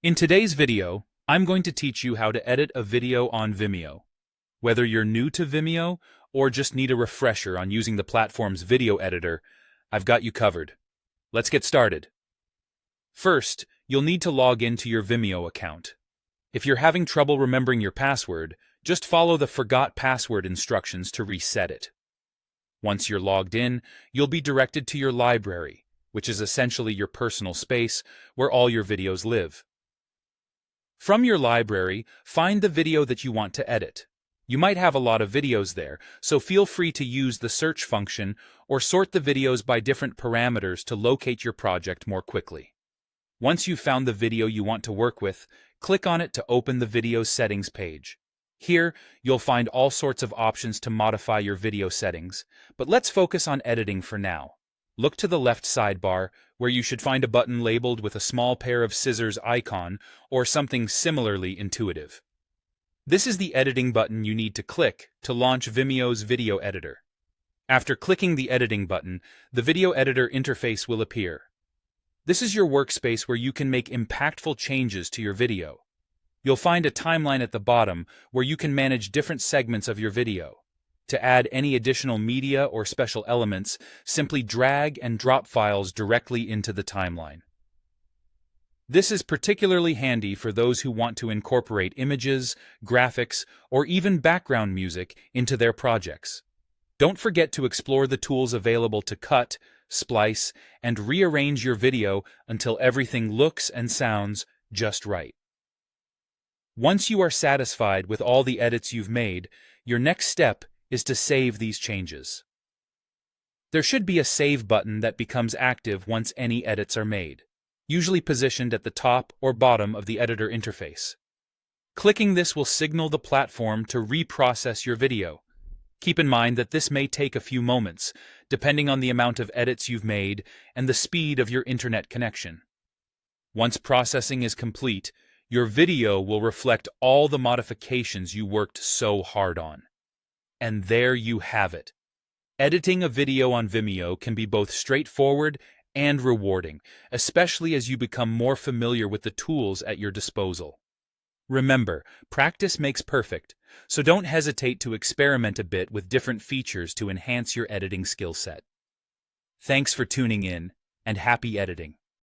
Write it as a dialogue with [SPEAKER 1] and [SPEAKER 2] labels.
[SPEAKER 1] In today's video, I'm going to teach you how to edit a video on Vimeo. Whether you're new to Vimeo or just need a refresher on using the platform's video editor, I've got you covered. Let's get started. First, you'll need to log into your Vimeo account. If you're having trouble remembering your password, just follow the Forgot Password instructions to reset it. Once you're logged in, you'll be directed to your library, which is essentially your personal space where all your videos live. From your library, find the video that you want to edit. You might have a lot of videos there, so feel free to use the search function or sort the videos by different parameters to locate your project more quickly. Once you've found the video you want to work with, click on it to open the video settings page. Here, you'll find all sorts of options to modify your video settings, but let's focus on editing for now. Look to the left sidebar, where you should find a button labeled with a small pair of scissors icon or something similarly intuitive. This is the editing button you need to click to launch Vimeo's video editor. After clicking the editing button, the video editor interface will appear. This is your workspace where you can make impactful changes to your video. You'll find a timeline at the bottom where you can manage different segments of your video. To add any additional media or special elements, simply drag and drop files directly into the timeline. This is particularly handy for those who want to incorporate images, graphics, or even background music into their projects. Don't forget to explore the tools available to cut, splice, and rearrange your video until everything looks and sounds just right. Once you are satisfied with all the edits you've made, your next step is to save these changes. There should be a Save button that becomes active once any edits are made, usually positioned at the top or bottom of the editor interface. Clicking this will signal the platform to reprocess your video. Keep in mind that this may take a few moments, depending on the amount of edits you've made and the speed of your internet connection. Once processing is complete, your video will reflect all the modifications you worked so hard on. And there you have it. Editing a video on Vimeo can be both straightforward and rewarding, especially as you become more familiar with the tools at your disposal. Remember, practice makes perfect, so don't hesitate to experiment a bit with different features to enhance your editing skill set. Thanks for tuning in, and happy editing.